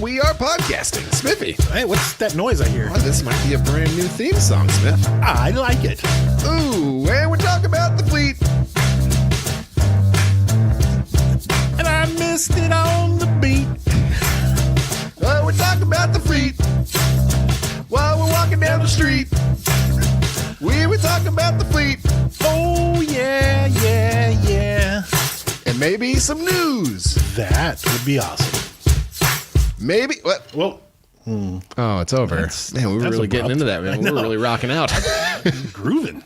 we are podcasting. Smithy. Hey, what's that noise I hear? Oh, this might be a brand new theme song, Smith. I like it. Ooh, and we're talking about the fleet. And I missed it on the beat. Oh, we're talking about the fleet. While we're walking down the street, we were talking about the fleet. Oh, yeah, yeah, yeah. And maybe some news. That would be awesome. Maybe. What? Well, Oh, it's over. Man, we were that's really getting abrupt. into that, man. We were really rocking out. grooving.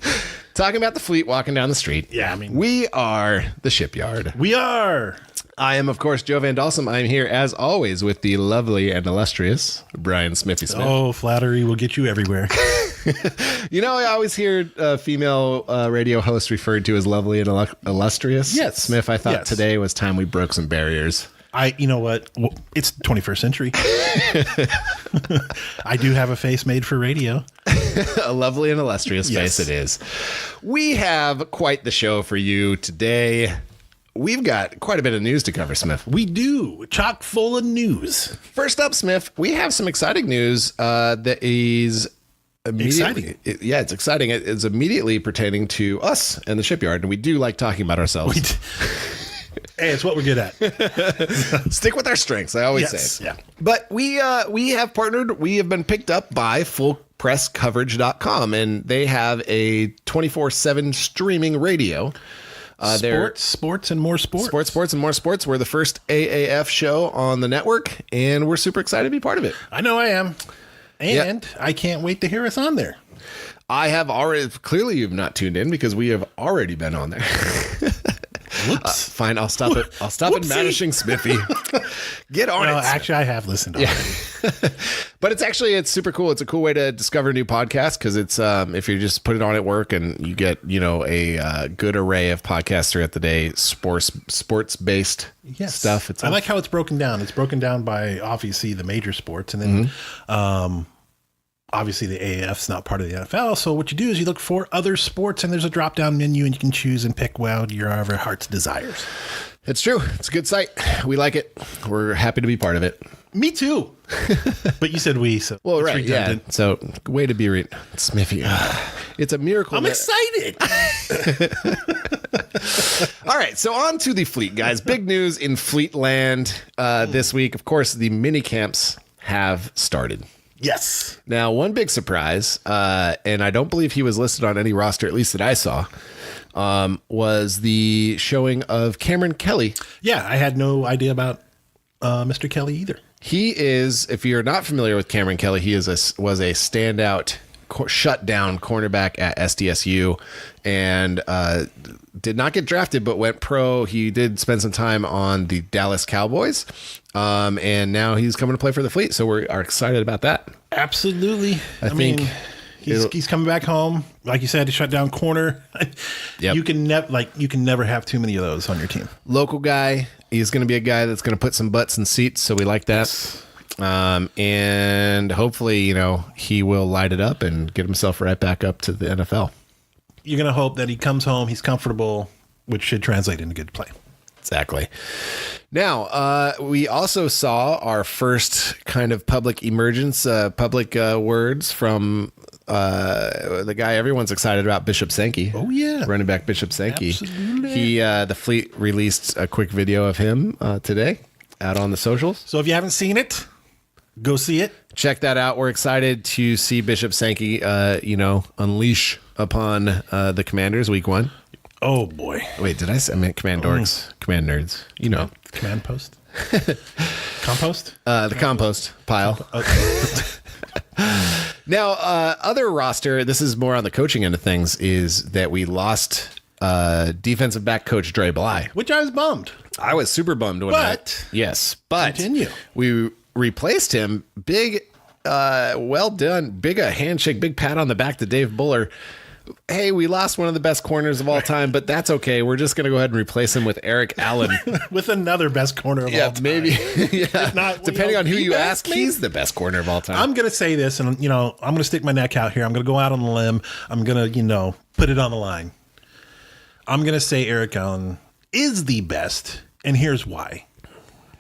Talking about the fleet walking down the street. Yeah, I mean, We are the Shipyard. we are. I am, of course, Joe Van Dalsum. I'm here, as always, with the lovely and illustrious Brian Smithy Smith. Oh, flattery will get you everywhere. You know, I always hear female radio hosts referred to as lovely and illustrious. Yes. Smith, I thought Yes. today was time we broke some barriers. You know what? Well, it's 21st century. I do have a face made for radio. A lovely and illustrious Yes. face it is. We have quite the show for you today. We've got quite a bit of news to cover, Smith. We do. Chock full of news. First up, Smith, we have some exciting news that is immediately. Exciting. Yeah, it's exciting. It is immediately pertaining to us and the Shipyard, and we do like talking about ourselves. Hey, it's what we're good at. Stick with our strengths, I always Yes, say. yeah. But we have partnered. We have been picked up by fullpresscoverage.com, and they have a 24/7 streaming radio. Sports, and more sports. Sports, and more sports. We're the first AAF show on the network, and we're super excited to be part of it. I know I am. And I can't wait to hear us on there. I have already, clearly you've not tuned in because we have already been on there. Whoops. Fine, I'll stop it. I'll stop admonishing Smithy. Get on No, it. actually, I have listened already. But it's super cool. It's a cool way to discover new podcasts because it's if you just put it on at work and you get a good array of podcasts throughout the day, sports based stuff. I like how it's broken down. It's broken down by obviously the major sports, and then obviously the AAF's not part of the NFL. So what you do is you look for other sports, and there's a drop down menu, and you can choose and pick your heart's desires. It's true. It's a good site. We like it. We're happy to be part of it. Me too. But you said we, so Well, it's right, redundant. yeah. So, way to be Smithy. It's a miracle. I'm excited. All right, so on to the fleet, guys. Big news in Fleetland this week. Of course, the mini camps have started. Yes. Now, one big surprise, and I don't believe he was listed on any roster, at least that I saw, was the showing of Kameron Kelly. Yeah, I had no idea about Mr. Kelly either. He is, if you're not familiar with Kameron Kelly, he was a standout shutdown cornerback at SDSU and did not get drafted, but went pro. He did spend some time on the Dallas Cowboys, and now he's coming to play for the Fleet. So we are excited about that. Absolutely. I think mean, he's coming back home. Like you said, to shut down corner. Yep. You can never have too many of those on your team. Local guy. He's going to be a guy that's going to put some butts in seats. So we like that. Yes. And hopefully, he will light it up and get himself right back up to the NFL. You're going to hope that he comes home, he's comfortable, which should translate into good play. Exactly. Now, we also saw our first kind of public emergence, public words from the guy everyone's excited about, Bishop Sankey. Oh, yeah. Running back Bishop Sankey. Absolutely. The Fleet released a quick video of him today out on the socials. So if you haven't seen it, go see it. Check that out. We're excited to see Bishop Sankey, unleash upon the Commanders week 1. Oh, boy. Wait, did I say? I meant Command Dorks, Command Nerds. Command post? Compost? The compost pile. Now, other roster, this is more on the coaching end of things, is that we lost defensive back coach Dre Bly. Which I was bummed. I was super bummed when but Continue. We replaced him. Big, well done. Big handshake, big pat on the back to Dave Buller. Hey, we lost one of the best corners of all time, but that's okay. We're just going to go ahead and replace him with Eric Allen. With another best corner of all time. Maybe. Yeah. Not, Depending on who you ask, maybe. he's the best corner of all time. I'm going to say this, and, I'm going to stick my neck out here. I'm going to go out on a limb. I'm going to, put it on the line. I'm going to say Eric Allen is the best, and here's why.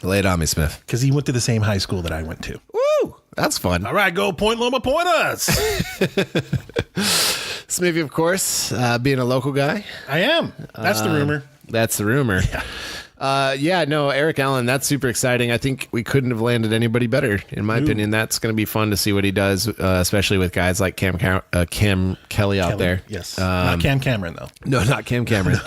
Lay it on me, Smith. Because he went to the same high school that I went to. Woo! That's fun. All right, go Point Loma, point us. Smith, of course, being a local guy. I am. That's the rumor. That's the rumor. No, Eric Allen, that's super exciting. I think we couldn't have landed anybody better, in my opinion. That's going to be fun to see what he does, especially with guys like Cam Kelly out there. Yes. Not Cam Cameron, though. No, not Cam Cameron.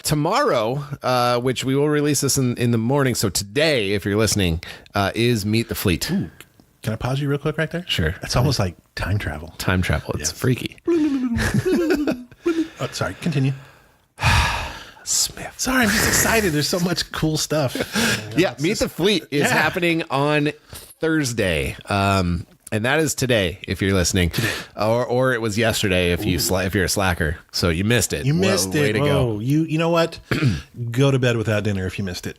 Tomorrow, which we will release this in the morning. So today, if you're listening, is Meet the Fleet. Ooh. Can I pause you real quick right there? Sure. It's almost like time travel. Time travel. It's freaky. Oh, sorry. Continue. Smith. Sorry, I'm just excited. There's so much cool stuff. Meet the Fleet is happening on Thursday. And that is today, if you're listening, or it was yesterday if you're a slacker. So you missed it. You missed it. Way to go. You know what? Go to bed without dinner if you missed it.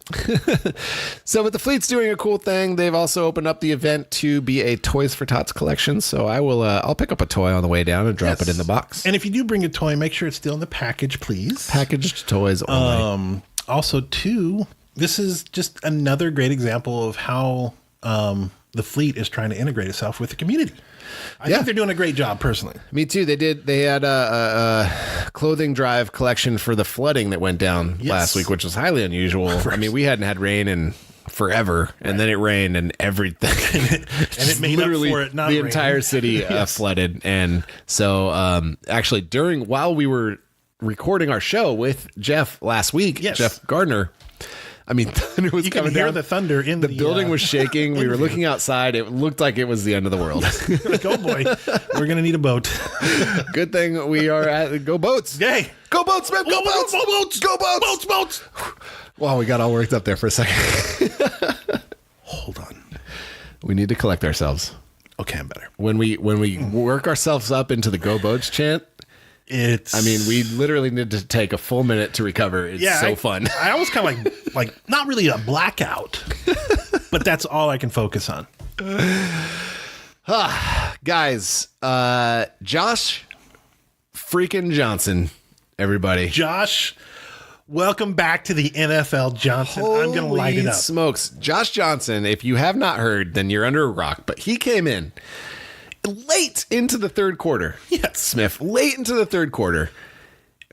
So, but the Fleet's doing a cool thing. They've also opened up the event to be a Toys for Tots collection. So I'll pick up a toy on the way down and drop it in the box. And if you do bring a toy, make sure it's still in the package, please. Packaged toys only. Also, too, this is just another great example of how the Fleet is trying to integrate itself with the community. I think they're doing a great job, personally. Me too. They had a clothing drive collection for the flooding that went down last week, which was highly unusual. I mean, we hadn't had rain in forever, and then it rained and everything. And it made up for it not the raining. entire city flooded. And so actually, while we were recording our show with Jeff last week, Jeff Gardner, I mean, thunder was coming down. You can hear the thunder in the building was shaking. We were looking outside. It looked like it was the end of the world. Like, oh boy, we're going to need a boat. Good thing we are at Go Boats. Yay. Go Boats, man. Go Boats. Go Boats. Go Boats. Boats. Wow, we got all worked up there for a second. Hold on. We need to collect ourselves. Okay, I'm better. When we work ourselves up into the Go Boats chant, we literally need to take a full minute to recover. It's so fun. I almost kind of like not really a blackout, but that's all I can focus on. Guys, Josh freaking Johnson, everybody. Josh, welcome back to the NFL, Johnson. I'm going to light it up. Smokes. Josh Johnson, if you have not heard, then you're under a rock, but he came in late into the third quarter. Yes. Smith, late into the third quarter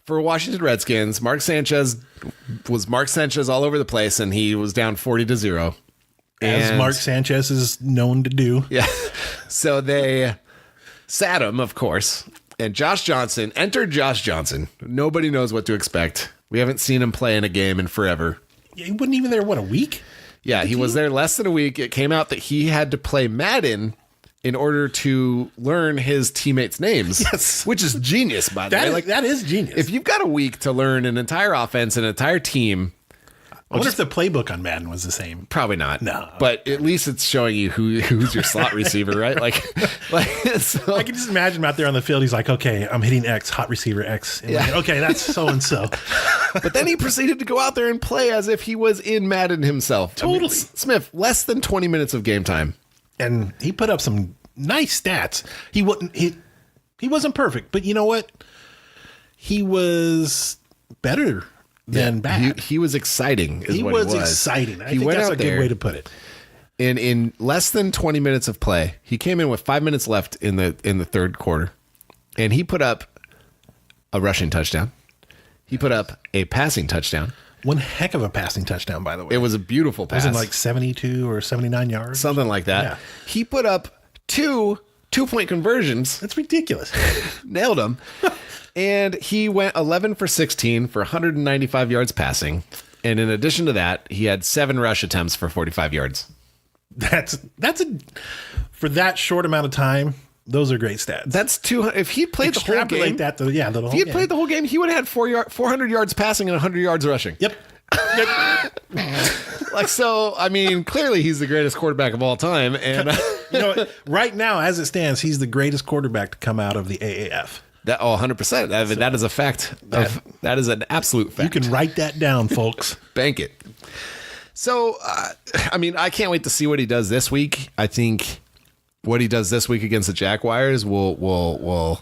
for Washington Redskins. Mark Sanchez all over the place, and he was down 40-0. As Mark Sanchez is known to do. Yeah. So they sat him, of course, and Josh Johnson. Nobody knows what to expect. We haven't seen him play in a game in forever. Yeah, he wasn't even there, a week? Yeah, he was there less than a week. It came out that he had to play Madden in order to learn his teammates' names. Yes. Which is genius, by the way. That is genius. If you've got a week to learn an entire offense, an entire team. I wonder if the playbook on Madden was the same. Probably not. No. But at least it's showing you who's your slot receiver, right? So. I can just imagine him out there on the field. He's like, okay, I'm hitting X, hot receiver X. And like, okay, that's so-and-so. But then he proceeded to go out there and play as if he was in Madden himself. Totally. I mean, Smith, less than 20 minutes of game time. And he put up some nice stats. He wasn't perfect, but you know what? He was better than bad. He was exciting. He was exciting. I think that's a good way to put it. In less than 20 minutes of play, he came in with 5 minutes left in the third quarter, and he put up a rushing touchdown. He put up a passing touchdown. One heck of a passing touchdown, by the way. It was a beautiful pass. Was it like 72 or 79 yards? Something like that. Yeah. He put up two-point conversions. That's ridiculous. Nailed him. And he went 11 for 16 for 195 yards passing. And in addition to that, he had 7 rush attempts for 45 yards. For that short amount of time, those are great stats. That's 200. If he played the whole game, if he had played the whole game, he would have had 400 yards passing and 100 yards rushing. Yep. Clearly he's the greatest quarterback of all time. And right now, as it stands, he's the greatest quarterback to come out of the AAF. 100%. That is a fact. That is an absolute fact. You can write that down, folks. Bank it. So, I can't wait to see what he does this week. I think what he does this week against the Jaguars will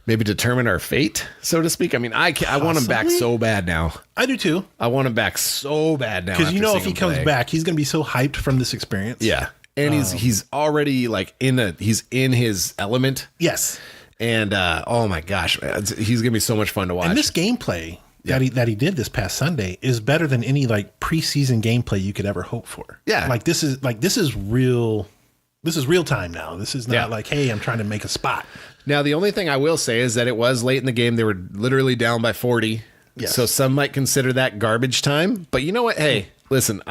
maybe determine our fate, so to speak. I mean, I want him back so bad now. I do too. I want him back so bad now. Because if he comes back, he's going to be so hyped from this experience. Yeah. And he's already like he's in his element. Yes. And oh my gosh, he's going to be so much fun to watch. And this gameplay that he did this past Sunday is better than any like preseason gameplay you could ever hope for. Yeah. Like this is real. This is real time now. This is not like, hey, I'm trying to make a spot. Now, the only thing I will say is that it was late in the game. They were literally down by 40. Yes. So some might consider that garbage time. But you know what? Hey, listen,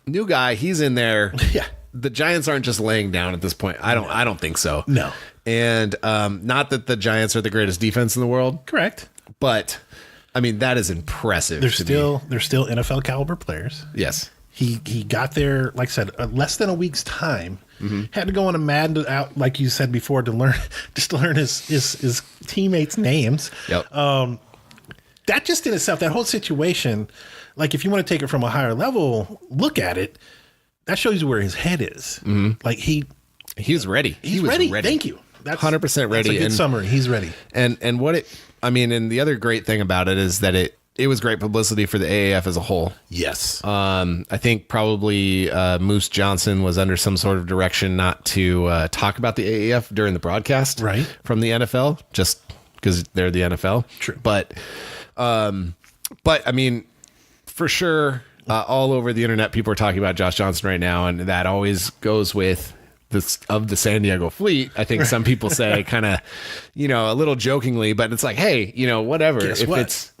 new guy, he's in there. Yeah. The Giants aren't just laying down at this point. I don't think so. No. And not that the Giants are the greatest defense in the world. Correct. But I mean, that is impressive. They're still NFL caliber players. Yes. He got there, like I said, less than a week's time. Mm-hmm. Had to go on a Madden out, like you said before, to learn his teammates' names. Yep. That just in itself, that whole situation, like if you want to take it from a higher level, look at it. That shows you where his head is. Mm-hmm. Like he's ready. He was ready. Thank you. That's 100% ready. That's a good summary. He's ready. And and the other great thing about it is that it was great publicity for the AAF as a whole. Yes. I think probably Moose Johnson was under some sort of direction not to talk about the AAF during the broadcast, right, from the NFL, just because they're the NFL. True. But I mean, for sure, all over the internet, people are talking about Josh Johnson right now, and that always goes with of the San Diego fleet. I think some people say kind of, a little jokingly, but it's like, hey, whatever. Guess what?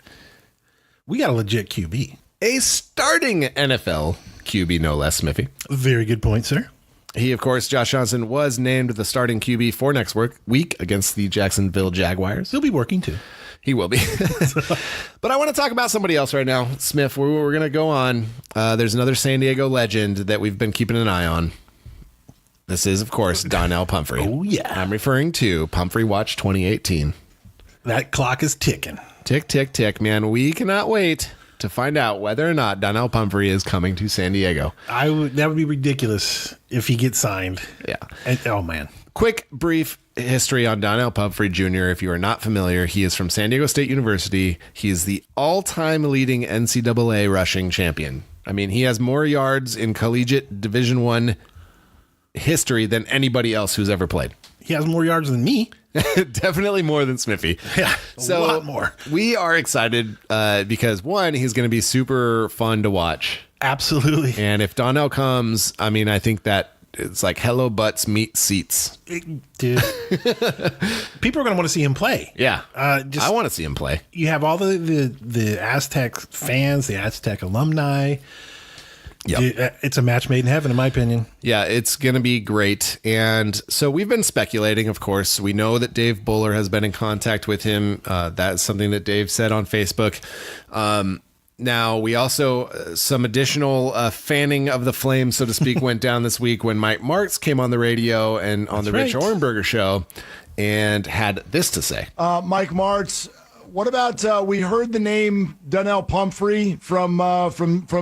We got a legit QB. A starting NFL QB, no less, Smithy. Very good point, sir. He, of course, Josh Johnson, was named the starting QB for next week against the Jacksonville Jaguars. He'll be working too. He will be. But I want to talk about somebody else right now, Smith. We're going to go on. There's another San Diego legend that we've been keeping an eye on. This is, of course, Donnel Pumphrey. Oh, yeah. I'm referring to Pumphrey Watch 2018. That clock is ticking. Tick, tick, tick, man. We cannot wait to find out whether or not Donnel Pumphrey is coming to San Diego. That would be ridiculous if he gets signed. Yeah. Oh, man. Quick, brief history on Donnel Pumphrey Jr. If you are not familiar, he is from San Diego State University. He is the all-time leading NCAA rushing champion. I mean, he has more yards in collegiate Division I history than anybody else who's ever played. He has more yards than me. Definitely more than Smithy. Yeah, a lot more. We are excited because, one, he's going to be super fun to watch. Absolutely. And if Donnel comes, I mean, I think that it's like hello butts meet seats. Dude. People are going to want to see him play. Yeah. I want to see him play. You have all the Aztec fans, the Aztec alumni. Yep. It's a match made in heaven, in my opinion. Yeah, it's going to be great. And so we've been speculating, of course. We know that Dave Buller has been in contact with him. That's something that Dave said on Facebook. Now, we also, some additional fanning of the flame, so to speak, went down this week when Mike Martz came on the radio and on the Rich Orenberger show and had this to say. Mike Martz, what about we heard the name Donnel Pumphrey from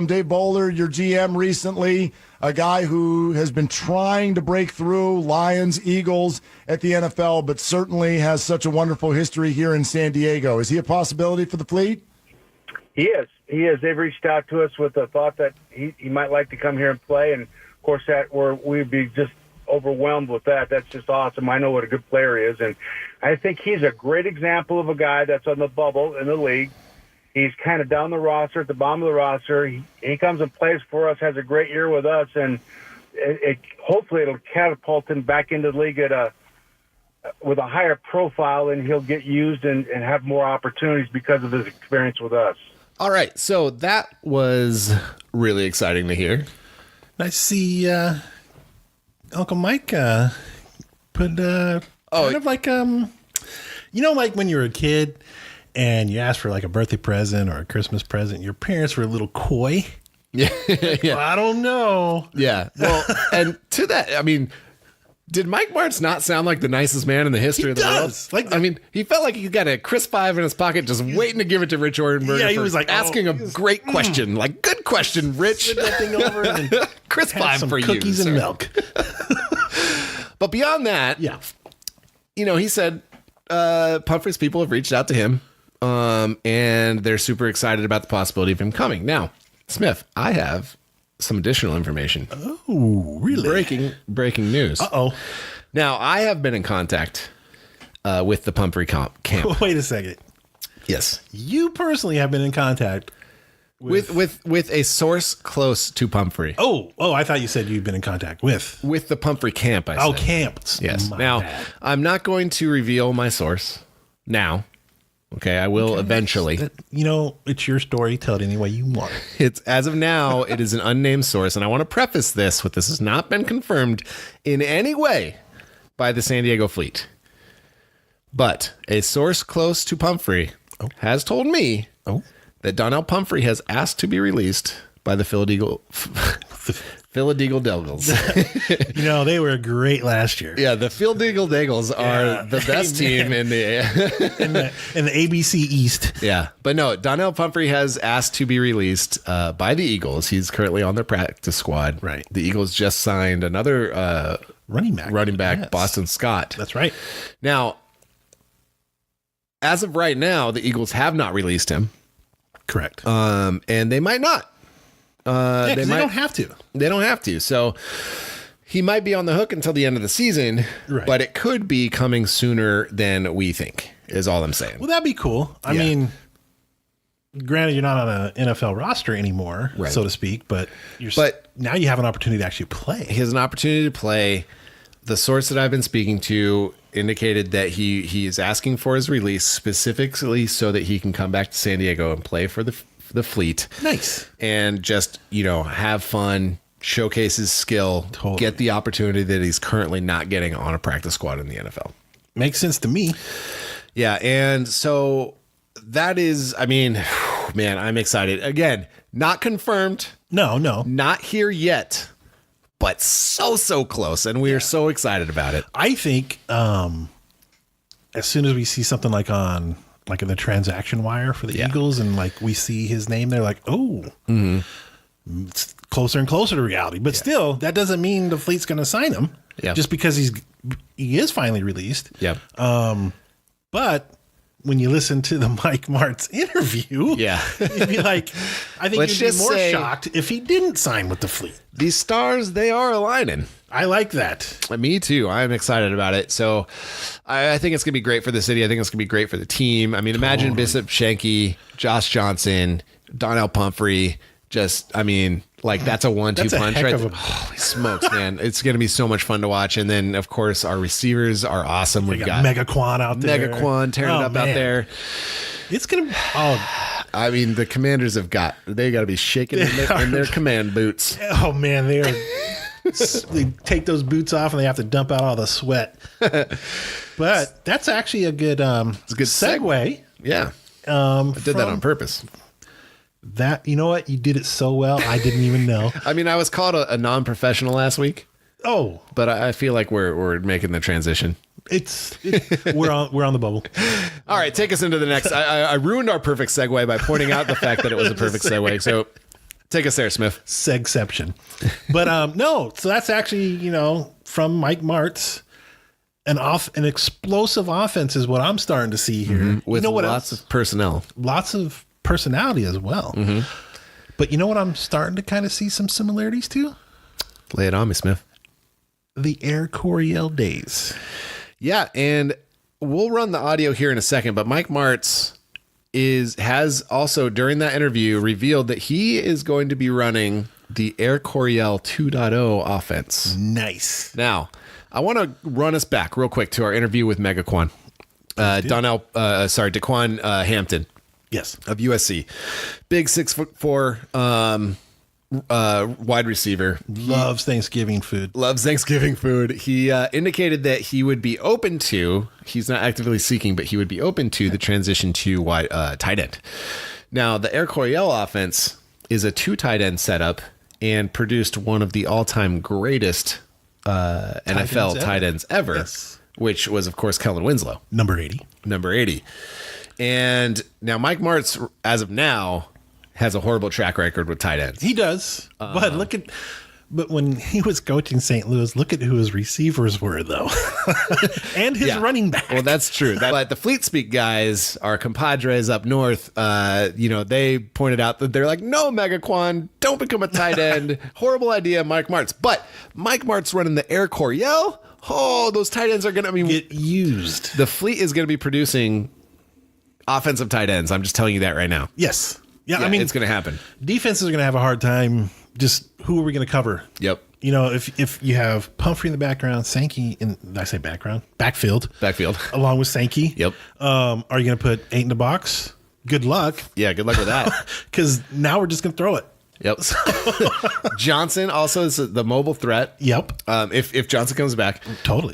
Dave Bowler, your GM recently, a guy who has been trying to break through Lions, Eagles at the NFL, but certainly has such a wonderful history here in San Diego. Is he a possibility for the Fleet? He is. He is. They've reached out to us with the thought that he might like to come here and play, and of course we'd be just overwhelmed with that. That's just awesome. I know what a good player he is, and I think he's a great example of a guy that's on the bubble in the league. He's kind of down the roster, at the bottom of the roster. He comes and plays for us, has a great year with us, and hopefully it'll catapult him back into the league with a higher profile, and he'll get used and have more opportunities because of his experience with us. All right, so that was really exciting to hear. Nice to see Uncle Mike put kind of like like when you were a kid and you asked for like a birthday present or a Christmas present, your parents were a little coy. Yeah, well, I don't know. Yeah, well, and to that, I mean, did Mike Martz not sound like the nicest man in the history of the world? He felt like he got a crisp $5 in his pocket, just waiting to give it to Rich Orenberger. Yeah, he was like asking a great question, like good question, Rich. That thing over and crisp $5 for you, cookies and milk. But beyond that, yeah, he said, Pumphrey's people have reached out to him, and they're super excited about the possibility of him coming. Now, Smith, I have some additional information. Oh, really? Breaking news. Uh-oh. Now, I have been in contact with the Pumphrey camp. Wait a second. Yes. You personally have been in contact with a source close to Pumphrey. Oh, I thought you said you'd been in contact with the Pumphrey camp, I said. Oh, camp. Yes. My Now, bad. I'm not going to reveal my source now. Okay, I will eventually. It's your story. Tell it any way you want. It's as of now, it is an unnamed source, and I want to preface this with this has not been confirmed in any way by the San Diego fleet. But a source close to Pumphrey has told me that Donnel Pumphrey has asked to be released by the Philadelphia Devils. They were great last year. Yeah, the Philadelphia Devils are the best team in the in the ABC East. Yeah, but no, Donnel Pumphrey has asked to be released by the Eagles. He's currently on their practice squad. Right. The Eagles just signed another running back, yes. Boston Scott. That's right. Now, as of right now, the Eagles have not released him. Correct. And they might not. They don't have to. They don't have to. So he might be on the hook until the end of the season, right. But it could be coming sooner than we think, is all I'm saying. Well, that'd be cool. I mean, granted, you're not on an NFL roster anymore, right. so to speak, but now you have an opportunity to actually play. He has an opportunity to play. The source that I've been speaking to indicated that he is asking for his release specifically so that he can come back to San Diego and play for the fleet. Nice. And just, have fun, showcase his skill, get the opportunity that he's currently not getting on a practice squad in the NFL. Makes sense to me. Yeah. And so that is, man, I'm excited. Again, not confirmed. No. Not here yet, but so close. And we are so excited about it. I think as soon as we see something like in the transaction wire for the Eagles and we see his name, they're like, it's closer and closer to reality. But still, that doesn't mean the fleet's going to sign him just because he is finally released. Yeah. But when you listen to the Mike Martz interview, you'd be like, I think you'd be more shocked if he didn't sign with the fleet. These stars, they are aligning. I like that. Me too. I'm excited about it. So I think it's going to be great for the city. I think it's going to be great for the team. Imagine Bishop Schenke, Josh Johnson, Donnel Pumphrey. That's a 1-2 punch right there. Holy smokes, man. It's going to be so much fun to watch. And then, of course, our receivers are awesome. We've got Megaquan out there. Megaquan tearing it up out there. It's going to the Commanders got to be shaking in their command boots. Oh, man. They take those boots off and they have to dump out all the sweat. But that's actually a good it's a good segue. Yeah. I did that on purpose. That, you know what? You did it so well. I didn't even know. I was called a non-professional last week. Oh, but I feel like we're making the transition. We're on the bubble. All right, take us into the next. I ruined our perfect segue by pointing out the fact that it was a perfect segue. So take us there, Smith. Segception. But no, so that's actually, from Mike Martz, an explosive offense is what I'm starting to see here. With lots of personnel. Lots of personality as well. But you know what I'm starting to kind of see some similarities to? Lay it on me, Smith. The Air Coryell days. Yeah, and we'll run the audio here in a second, but Mike Martz has also during that interview revealed that he is going to be running the Air Coryell 2.0 offense. Nice. Now, I want to run us back real quick to our interview with Megaquan. Daquan Hampton. Yes. Of USC. Big 6'4", wide receiver. Loves Thanksgiving food. He indicated that he would be open to, he's not actively seeking, but he would be open to the transition to tight end. Now, the Air Coryell offense is a 2 tight end setup and produced one of the all-time greatest NFL tight ends ever, yes. Which was, of course, Kellen Winslow. Number 80. And now Mike Martz, as of now, has a horrible track record with tight ends. He does. But look at But when he was coaching St. Louis, look at who his receivers were, though, and his running back. Well, that's true. But the Fleet Speak guys, our compadres up north, they pointed out that they're like, no, Megaquan, don't become a tight end. Horrible idea, Mike Martz. But Mike Martz running the Air Coryell. Oh, those tight ends are going to get used. The Fleet is going to be producing offensive tight ends. I'm just telling you that right now. Yes. Yeah, I mean, it's going to happen. Defenses are going to have a hard time. Just who are we going to cover? Yep. If you have Pumphrey in the background, Sankey in, did I say background? Backfield, along with Sankey. Yep. Are you going to put 8 in the box? Good luck. Yeah, good luck with that. Because now we're just going to throw it. Yep. Johnson also is the mobile threat. Yep. If Johnson comes back, totally.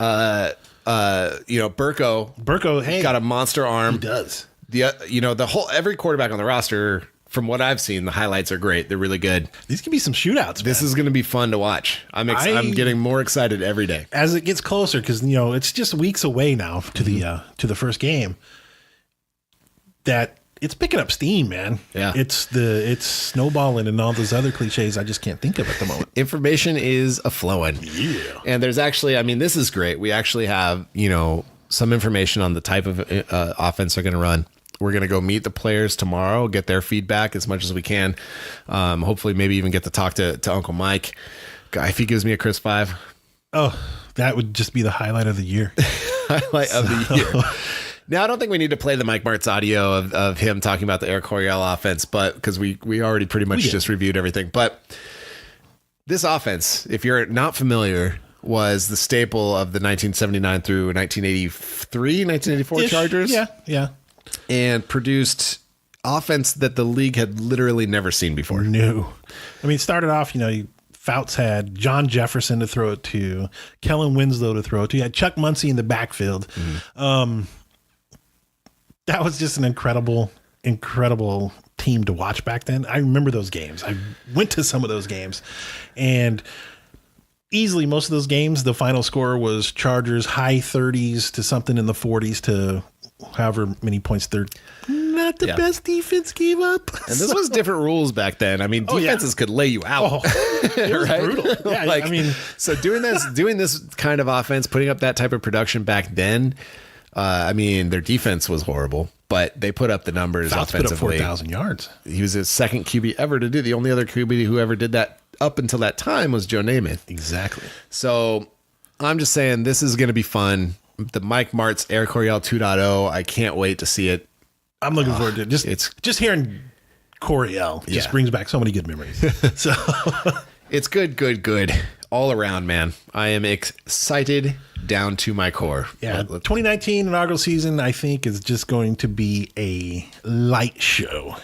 Burko, hey, got a monster arm. He does. Every quarterback on the roster, from what I've seen, the highlights are great. They're really good. These can be some shootouts. This is going to be fun to watch. I'm getting more excited every day as it gets closer, because it's just weeks away now to the first game. That it's picking up steam, man. Yeah, it's snowballing and all those other cliches I just can't think of at the moment. Information is a-flowing. Yeah, and there's actually, this is great. We actually have some information on the type of offense they're going to run. We're going to go meet the players tomorrow, get their feedback as much as we can. Hopefully, maybe even get to talk to Uncle Mike. If he gives me a crisp 5. Oh, that would just be the highlight of the year. Highlight of the year. Now, I don't think we need to play the Mike Martz audio of him talking about the Air Coryell offense, but because we already pretty much just reviewed everything. But this offense, if you're not familiar, was the staple of the 1979 through 1983, 1984 Chargers. Yeah. And produced offense that the league had literally never seen before. No. It started off, Fouts had John Jefferson to throw it to, Kellen Winslow to throw it to. You had Chuck Muncie in the backfield. Mm-hmm. That was just an incredible team to watch back then. I remember those games. I went to some of those games, and easily most of those games, the final score was Chargers high 30s to something in the 40s to however many points they're not the best defense gave up. And this was different rules back then. Defenses could lay you out. It was brutal. Yeah, so doing this kind of offense, putting up that type of production back then, their defense was horrible, but they put up the numbers offensively. Put up 4,000 yards. He was the second QB ever to do. The only other QB who ever did that up until that time was Joe Namath. Exactly. So I'm just saying this is going to be fun. The Mike Martz Air Coryell 2.0. I can't wait to see it. I'm looking forward to it. Just hearing Coryell just brings back so many good memories. So it's good all around, man. I am excited down to my core. Yeah, 2019 inaugural season, I think, is just going to be a light show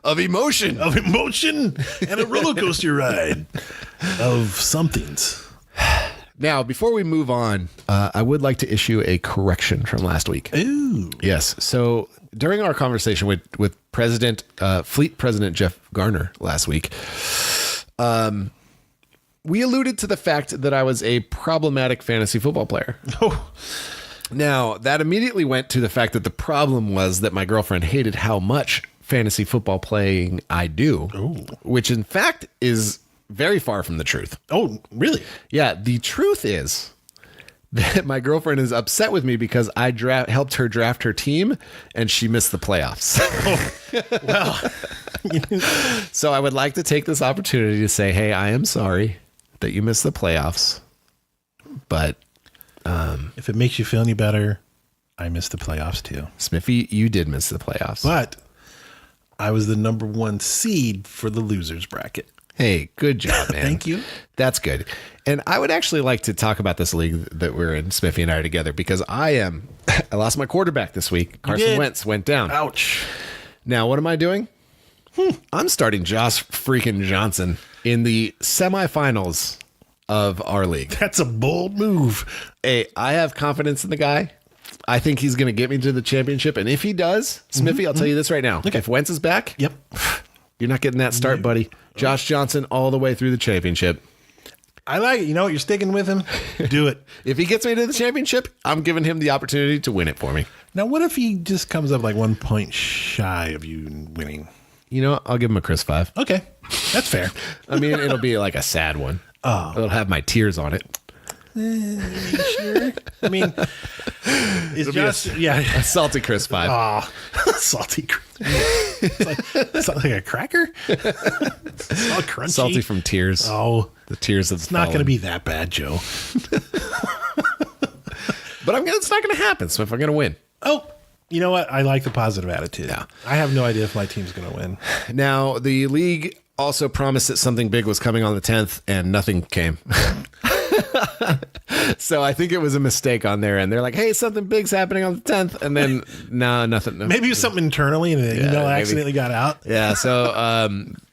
of emotion and a roller coaster ride of somethings. Now, before we move on, I would like to issue a correction from last week. Ooh. Yes. So during our conversation with Fleet President Jeff Garner last week, we alluded to the fact that I was a problematic fantasy football player. Oh. Now, that immediately went to the fact that the problem was that my girlfriend hated how much fantasy football playing I do, which in fact is very far from the truth. Oh, really? Yeah. The truth is that my girlfriend is upset with me because I helped her draft her team and she missed the playoffs. Well, so I would like to take this opportunity to say, hey, I am sorry that you missed the playoffs, but if it makes you feel any better, I missed the playoffs too. Smithy, you did miss the playoffs, but I was the number 1 seed for the losers bracket. Hey, good job, man. Thank you. That's good. And I would actually like to talk about this league that we're in, Smithy and I are together, because I lost my quarterback this week. Carson Wentz went down. Ouch. Now, what am I doing? I'm starting Josh freaking Johnson in the semifinals of our league. That's a bold move. Hey, I have confidence in the guy. I think he's going to get me to the championship. And if he does, Smithy, I'll tell you this right now. Okay. If Wentz is back, yep, you're not getting that start, buddy. Josh Johnson all the way through the championship. I like it. You know what? You're sticking with him. Do it. If he gets me to the championship, I'm giving him the opportunity to win it for me. Now, what if he just comes up like 1 point shy of you winning? You know, I'll give him a crisp 5. Okay. That's fair. I mean, it'll be like a sad one. Oh. It'll have my tears on it. Sure. I mean, it's just A salty crisp vibe. salty crisp. It's like a cracker. It's all crunchy. Salty from tears. Oh, The tears of it's not going to be that bad, Joe. But it's not going to happen. So if I'm going to win. Oh, you know what? I like the positive attitude. Yeah. I have no idea if my team's going to win. Now, the league also promised that something big was coming on the 10th, and nothing came. So I think it was a mistake on their end. They're like, hey, something big's happening on the 10th. And then, no, nothing. Maybe it was something internally and the email accidentally got out. Yeah. So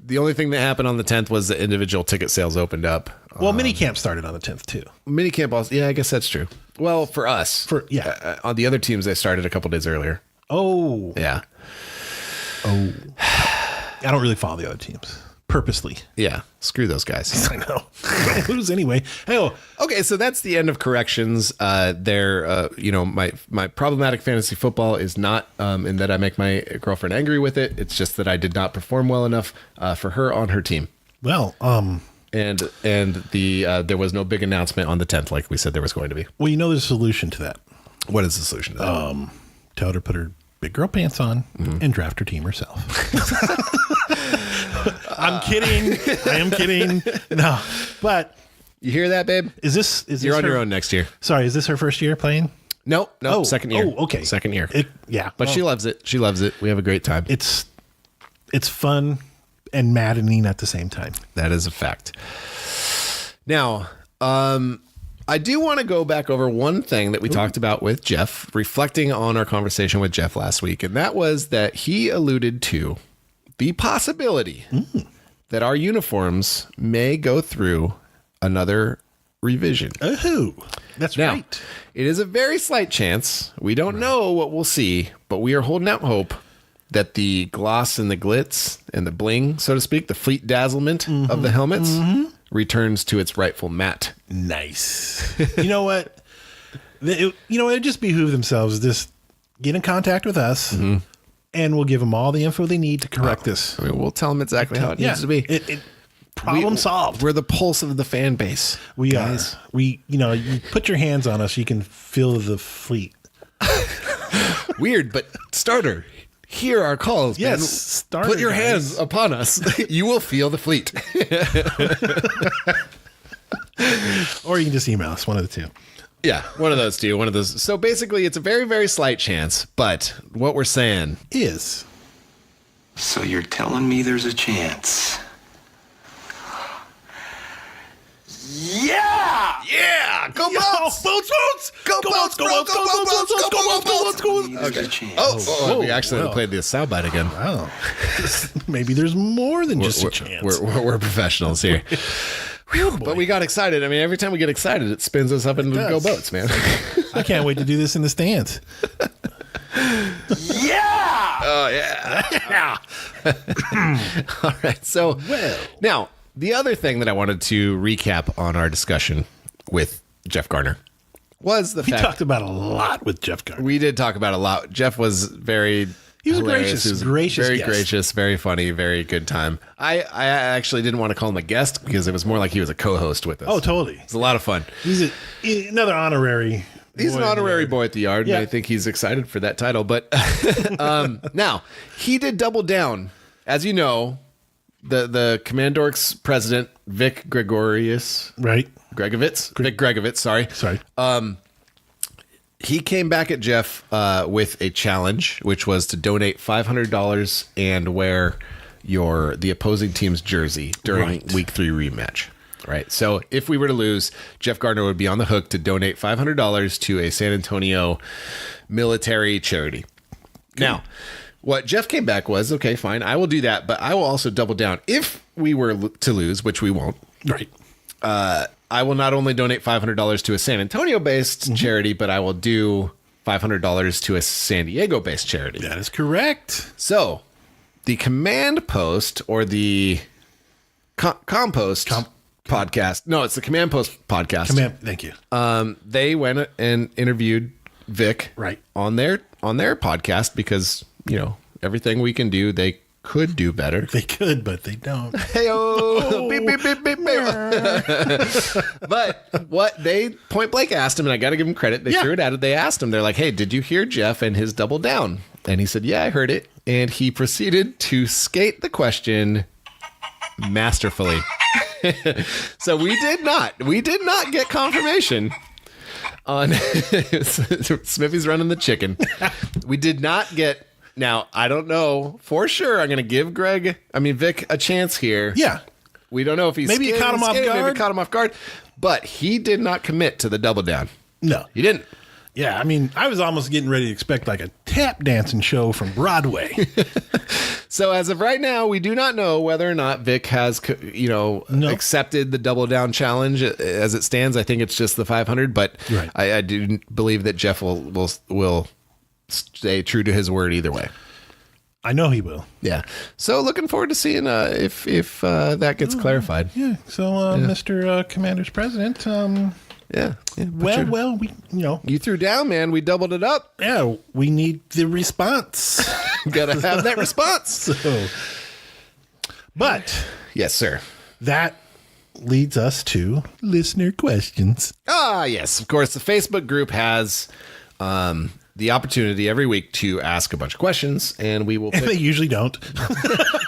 the only thing that happened on the 10th was the individual ticket sales opened up. Well, minicamp started on the 10th, too. Minicamp also. Yeah, I guess that's true. Well, for us. On the other teams, they started a couple days earlier. Oh. Yeah. Oh. I don't really follow the other teams. Purposely. Yeah. Screw those guys. I know. Don't lose anyway. Hell. Okay, so that's the end of corrections. My problematic fantasy football is not in that I make my girlfriend angry with it. It's just that I did not perform well enough for her on her team. Well, and there was no big announcement on the 10th like we said there was going to be. well, you know there's a solution to that. What is the solution to that? Tell her to put her big girl pants on and draft her team herself. I'm kidding. I am kidding. No, but You hear that, babe? is this You're on her- your own next year. Sorry, is this her first year playing? No, second year. Oh, okay. Second year. But She loves it. She loves it. We have a great time. it's fun and maddening at the same time. That is a fact. Now, I do want to go back over one thing that we talked about with Jeff, reflecting on our conversation with Jeff last week, and that was that he alluded to the possibility that our uniforms may go through another revision. Oh, that's Now, right. it is a very slight chance. We don't know what we'll see, but we are holding out hope that the gloss and the glitz and the bling, so to speak, the fleet dazzlement of the helmets returns to its rightful matte. Nice. You know what? It just behoove themselves to just get in contact with us, and we'll give them all the info they need to correct this. I mean, we'll tell them exactly how it needs to be. Problem solved. We're the pulse of the fan base. We guys. are. You put your hands on us, you can feel the fleet. Weird, but starter, hear our calls. Yes, man. starter, Put your guys. hands upon us. You will feel the fleet. Or you can just email us, one of the two. Yeah, one of those two. One of those. So basically, it's a very, very slight chance. But what we're saying Is. So you're telling me there's a chance? Yeah! Go Boats! Boats! Go Boats! Go Boats! Go Boats! Go Boats! Go Boats! There's a chance. Oh, we actually played the soundbite again. Wow. Maybe there's more than just a chance. We're professionals here. But we got excited. I mean, every time we get excited, it spins us up into Go Boats, man. I can't wait to do this in the stands. Oh, yeah. All right. So now, the other thing that I wanted to recap on our discussion with Jeff Garner was the We fact talked about a lot with Jeff Garner. we did talk about a lot. Jeff was very He was a hilarious. gracious very guest. gracious, very funny, very good time. I actually didn't want to call him a guest because it was more like he was a co-host with us. Oh, totally. It's a lot of fun. He's another honorary. He's an boy in the honorary yard. boy at the yard, Yeah. and I think he's excited for that title. But now, he did double down. As you know, the Commandorks president, Vic Gregovitz, sorry. He came back at Jeff with a challenge, which was to donate $500 and wear the opposing team's jersey during Week 3 rematch. Right. So if we were to lose, Jeff Garner would be on the hook to donate $500 to a San Antonio military charity. Now, what Jeff came back was, okay, fine, I will do that, but I will also double down. If we were to lose, which we won't, Right. I will not only donate $500 to a San Antonio-based charity, but I will do $500 to a San Diego-based charity. That is correct. So the Command Post or the Compost podcast. No, it's the Command Post podcast. Thank you. They went and interviewed Vic Right. on their podcast because, everything we can do, they could do better. They could, but they don't. Hey-oh. Beep, beep, beep, beep, beep. But what they point blank asked him, and I got to give him credit. They threw it at it. They asked him, they're like, hey, did you hear Jeff and his double down? And he said, yeah, I heard it. And he proceeded to skate the question masterfully. So we did not get confirmation on Smithy's running the chicken. We did not get. Now, I don't know for sure. I'm going to give Vic a chance here. Yeah. We don't know if he's maybe you caught him off guard. Maybe caught him off guard. But he did not commit to the double down. No. He didn't. Yeah, I mean, I was almost getting ready to expect like a tap dancing show from Broadway. So as of right now, we do not know whether or not Vic has, accepted the double down challenge as it stands. I think it's just the 500, but right. I do believe that Jeff will stay true to his word either way. I know he will. Yeah. So looking forward to seeing if that gets clarified. Yeah. So, Mr. Commander's President. Yeah. Well, we you threw down, man. We doubled it up. Yeah, we need the response. Gotta have that response. So, but yes, sir. That leads us to listener questions. Yes, of course. The Facebook group has the opportunity every week to ask a bunch of questions, and we will pick. They usually don't.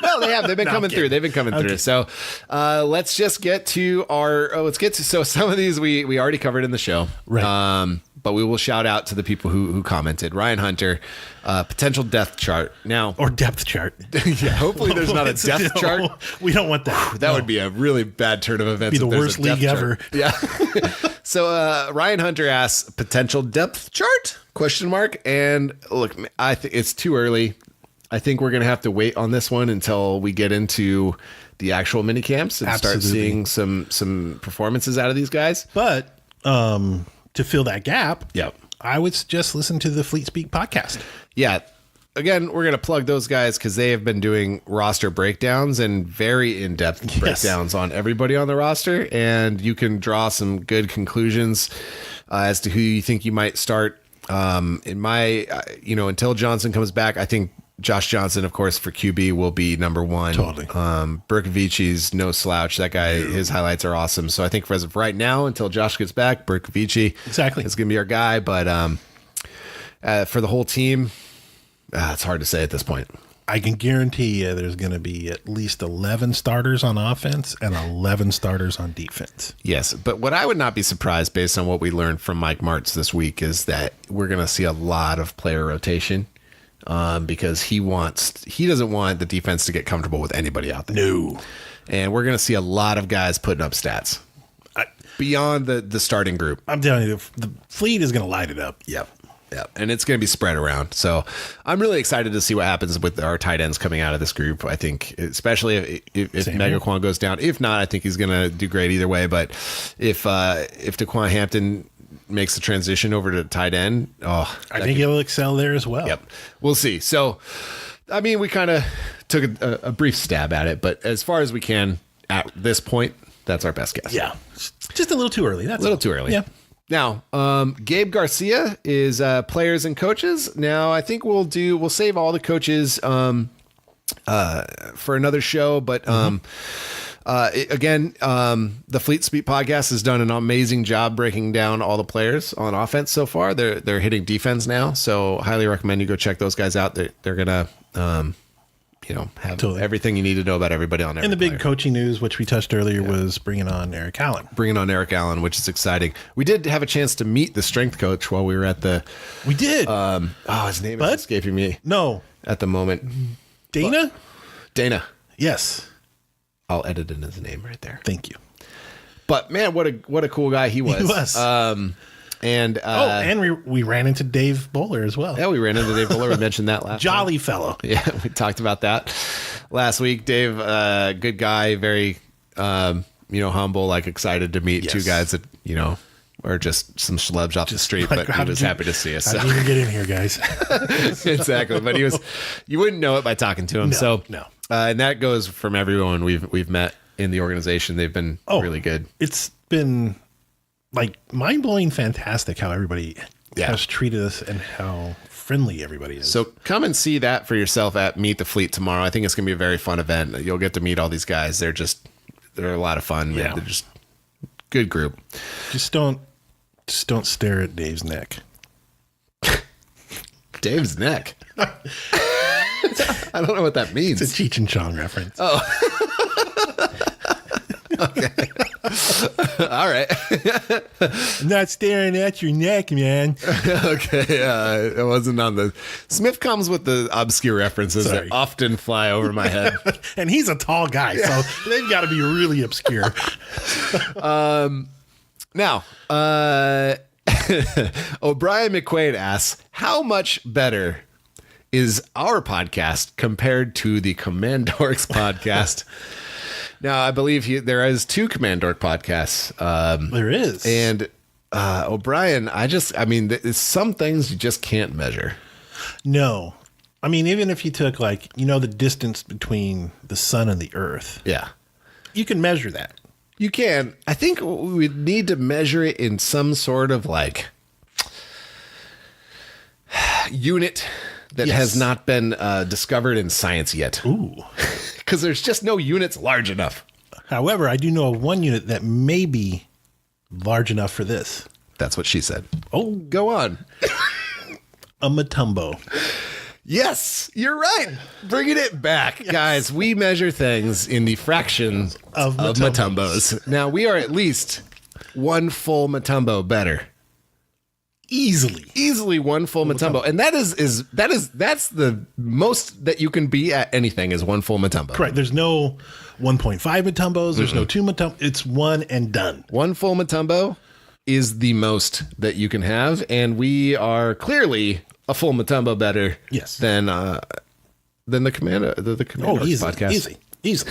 No, they have. They've been coming through. They've been coming through. So let's just get to so some of these we already covered in the show. Right. But we will shout out to the people who commented. Ryan Hunter, potential depth chart. Now, or depth chart. Yeah, hopefully there's not a depth chart. We don't want that. That would be a really bad turn of events. Be the worst league ever. Yeah. So Ryan Hunter asks, potential depth chart? ? And look, I think it's too early. I think we're going to have to wait on this one until we get into the actual mini camps and start seeing some performances out of these guys. But to fill that gap, I would suggest listen to the Fleet Speak podcast. Yeah. Again, we're going to plug those guys because they have been doing roster breakdowns and very in-depth breakdowns on everybody on the roster. And you can draw some good conclusions as to who you think you might start. In my, until Johnson comes back, I think Josh Johnson, of course, for QB will be number one. Totally. Berkovici's no slouch. That guy, his highlights are awesome. So I think as of right now, until Josh gets back, Berkovici is going to be our guy. But for the whole team, it's hard to say at this point. I can guarantee you there's going to be at least 11 starters on offense and 11 starters on defense. Yes, but what I would not be surprised based on what we learned from Mike Martz this week is that we're going to see a lot of player rotation because he doesn't want the defense to get comfortable with anybody out there. No. And we're going to see a lot of guys putting up stats beyond the starting group. I'm telling you, the Fleet is going to light it up. Yep. And it's going to be spread around. So I'm really excited to see what happens with our tight ends coming out of this group. I think, especially if Megaquan goes down. If not, I think he's going to do great either way. But if Daquan Hampton makes the transition over to tight end, I think he'll excel there as well. Yep. We'll see. So, I mean, we kind of took a brief stab at it, but as far as we can at this point, that's our best guess. Yeah. Just a little too early. That's a little too early. Yeah. Now, Gabe Garcia is players and coaches. Now, I think we'll save all the coaches for another show. But the Fleet Speak podcast has done an amazing job breaking down all the players on offense so far. They're hitting defense now, so highly recommend you go check those guys out. They're gonna have everything you need to know about everybody on every And the big player. coaching news, which we touched earlier, was bringing on Eric Allen. Which is exciting. We did have a chance to meet the strength coach while we were at the... We did. His name is escaping me. No. At the moment. Dana? Dana. Yes. I'll edit in his name right there. Thank you. But man, what a cool guy he was. He was. And we ran into Dave Bowler as well. Yeah, we ran into Dave Bowler. We mentioned that last Jolly time. fellow. Yeah, we talked about that last week. Dave, good guy, very humble, excited to meet two guys that, are just some schlubs off the street, but he was happy to see us. How did you even get in here, guys? Exactly. But you wouldn't know it by talking to him. No. And that goes from everyone we've met in the organization. They've been really good. It's been mind-blowing fantastic how everybody has treated us and how friendly everybody is. So come and see that for yourself at Meet the Fleet tomorrow. I think it's going to be a very fun event. You'll get to meet all these guys. They're a lot of fun. Yeah. They're just good group. Just don't stare at Dave's neck. Dave's neck. I don't know what that means. It's a Cheech and Chong reference. Oh. Okay. All right. I'm not staring at your neck, man. Okay. It wasn't on the. Smith comes with the obscure references that often fly over my head. And he's a tall guy, so they've got to be really obscure. Now, O'Brien McQuaid asks, how much better is our podcast compared to the Commandorks podcast? Now, I believe there is 2 Commandork podcasts. There is. And O'Brien, some things you just can't measure. No. I mean, even if you took the distance between the sun and the earth. Yeah. You can measure that. You can. I think we would need to measure it in some sort of unit that has not been discovered in science yet. Ooh. Because there's just no units large enough. However, I do know of one unit that may be large enough for this. That's what she said. Oh, Go on. a Matumbo. Yes, you're right. Bringing it back. Yes. Guys, we measure things in the fraction of Matumbos. Now, we are at least one full Matumbo better. Easily one full Matumbo. And that's the most that you can be at anything is one full Matumbo. Correct. There's no 1.5 Matumbos. There's no 2 Matumbos. It's one and done. One full Matumbo is the most that you can have. And we are clearly a full Matumbo better than the Commando podcast. Easy.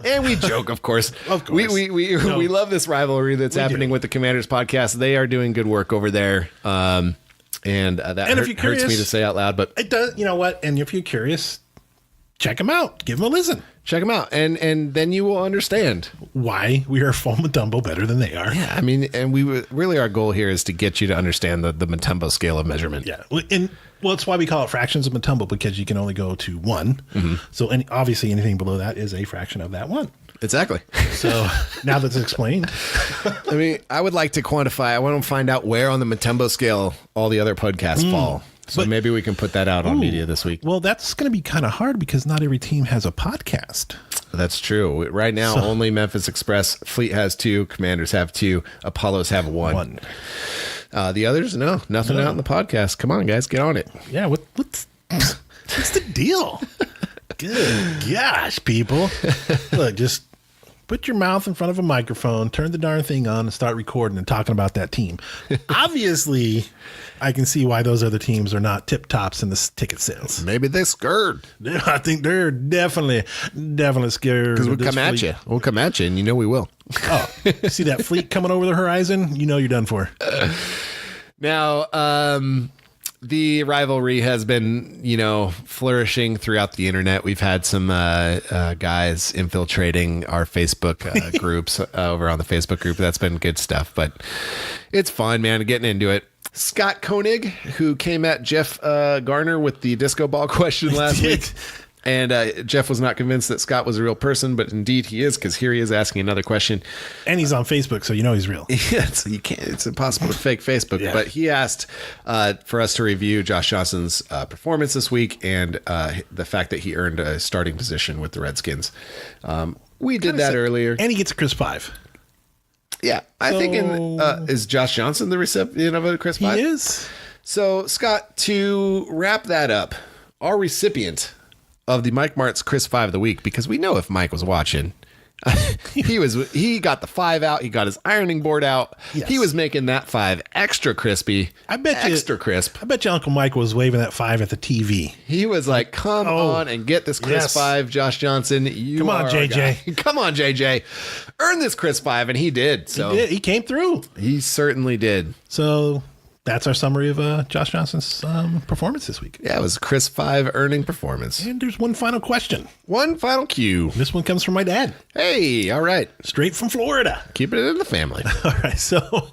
And we joke, of course. We love this rivalry that's happening with the Commanders podcast. They are doing good work over there. Hurts me to say out loud, but it does. You know what? And if you're curious, check them out. Give them a listen. Check them out, and then you will understand why we are full Matumbo better than they are. Yeah, I mean, and really our goal here is to get you to understand the Matumbo scale of measurement. Yeah, that's why we call it fractions of Matumbo, because you can only go to 1. Mm-hmm. So obviously anything below that is a fraction of that 1. Exactly. So now that's explained. I mean, I would like to quantify. I want to find out where on the Matumbo scale all the other podcasts fall. So maybe we can put that out on media this week. Well, that's going to be kind of hard because not every team has a podcast. That's true. Right now, only Memphis Express Fleet has 2, Commanders have 2, Apollos have 1. The others, nothing out in the podcast. Come on, guys, get on it. Yeah, what's the deal? Good gosh, people. Look, just put your mouth in front of a microphone, turn the darn thing on, and start recording and talking about that team. Obviously, I can see why those other teams are not tip tops in the ticket sales. Maybe they're scared. I think they're definitely scared. Because we'll come at you. We'll come at you, and you know we will. Oh, see that fleet coming over the horizon? You know you're done for. Now, the rivalry has been, flourishing throughout the internet. We've had some guys infiltrating our Facebook groups over on the Facebook group. That's been good stuff, but it's fun, man, getting into it. Scott Koenig, who came at Jeff Garner with the disco ball question last week. And Jeff was not convinced that Scott was a real person, but indeed he is, because here he is asking another question. And he's on Facebook, so you know he's real. Yes, you can't. It's impossible to fake Facebook. Yeah. But he asked for us to review Josh Johnson's performance this week and the fact that he earned a starting position with the Redskins. We did that earlier. And he gets a Chris 5. Yeah, I think is Josh Johnson the recipient of a Chris 5? He is. So, Scott, to wrap that up, our recipient of the Mike Martz Chris 5 of the week, because we know if Mike was watching, he got the 5 out, he got his ironing board out. Yes. He was making that 5 extra crispy. Extra crisp. I bet you Uncle Mike was waving that 5 at the TV. He was like, come on and get this Chris 5, Josh Johnson. Come on, JJ. Come on, JJ. Earn this Chris 5, and he did. So he came through. He certainly did. So that's our summary of Josh Johnson's performance this week. Yeah, it was a crisp 5 earning performance. And there's one final question. One final cue. This one comes from my dad. Hey, all right. Straight from Florida. Keeping it in the family. All right. So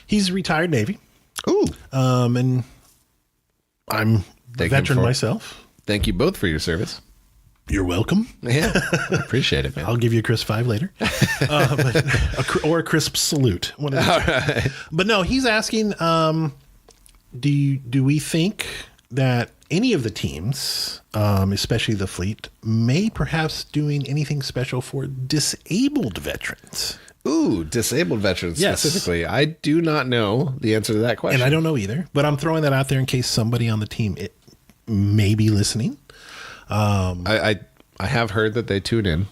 he's retired Navy. Ooh. And I'm a Thank veteran him for- myself. Thank you both for your service. You're welcome. Yeah, appreciate it, man. I'll give you a crisp 5 later. Or a crisp salute. One of the two. Right. But no, he's asking, do we think that any of the teams, especially the fleet, may perhaps doing anything special for disabled veterans? Ooh, disabled veterans Yes. specifically. I do not know the answer to that question. And I don't know either, but I'm throwing that out there in case somebody on the team may be listening. I have heard that they tune in.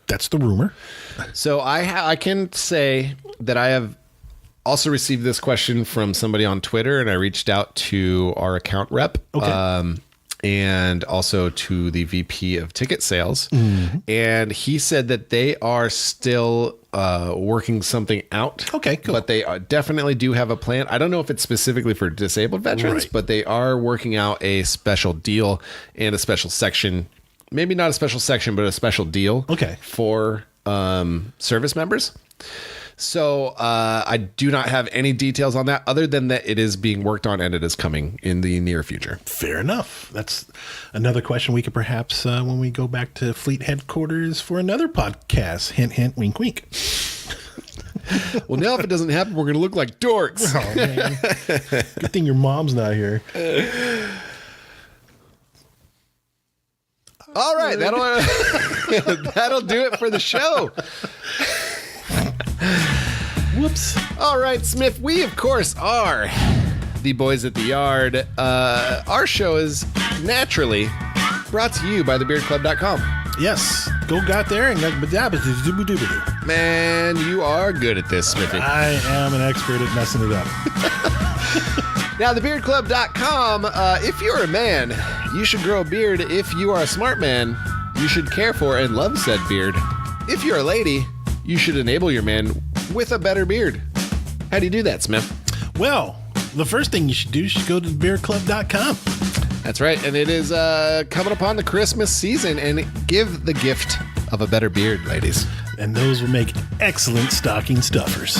That's the rumor. So I can say that I have also received this question from somebody on Twitter, and I reached out to our account rep. Okay. And also to the VP of ticket sales. Mm-hmm. And he said that they are still working something out. Okay, cool. But they definitely do have a plan. I don't know if it's specifically for disabled veterans, Right. but they are working out a special deal and a special section. Maybe not a special section, but a special deal. Okay. For service members. So I do not have any details on that other than that it is being worked on and it is coming in the near future. Fair enough. That's another question we could perhaps, when we go back to fleet headquarters for another podcast. Hint, hint, wink, wink. Well, now if it doesn't happen, we're going to look like dorks. Oh, man. Good thing your mom's not here. All right, that'll do it for the show. Whoops. All right, Smith, we, of course, are the Boys at the Yard. Our show is naturally brought to you by thebeardclub.com. Yes. Go out there and like, Man, you are good at this, Smithy. I am an expert at messing it up. Now, thebeardclub.com, if you're a man, you should grow a beard. If you are a smart man, you should care for and love said beard. If you're a lady, you should enable your man with a better beard. How do you do that, Smith? Well, the first thing you should do is go to beardclub.com. That's right, and it is coming upon the Christmas season, and give the gift of a better beard, ladies. And those will make excellent stocking stuffers.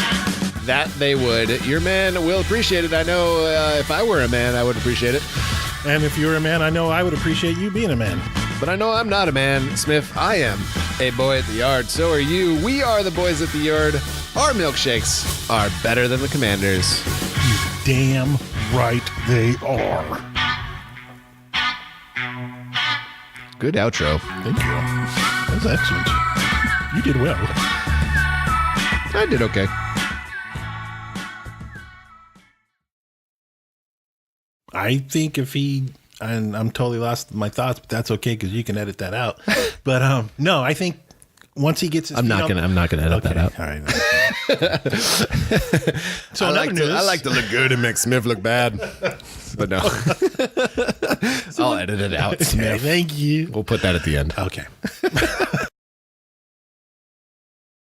That they would. Your man will appreciate it. I know if I were a man, I would appreciate it. And if you're a man, I know I would appreciate you being a man. But I know I'm not a man, Smith. I am a boy at the yard. So are you. We are the Boys at the Yard. Our milkshakes are better than the Commanders. Damn right they are. Good outro. Thank you. That was excellent. You did well. I did okay. I think if he, and I'm totally lost my thoughts, but that's okay because you can edit that out. But no, I think once he gets his I'm not gonna edit that out. All right. So I I like to look good and make Smith look bad. But no. I'll edit it out, Okay, Smith. thank you. We'll put that at the end. Okay.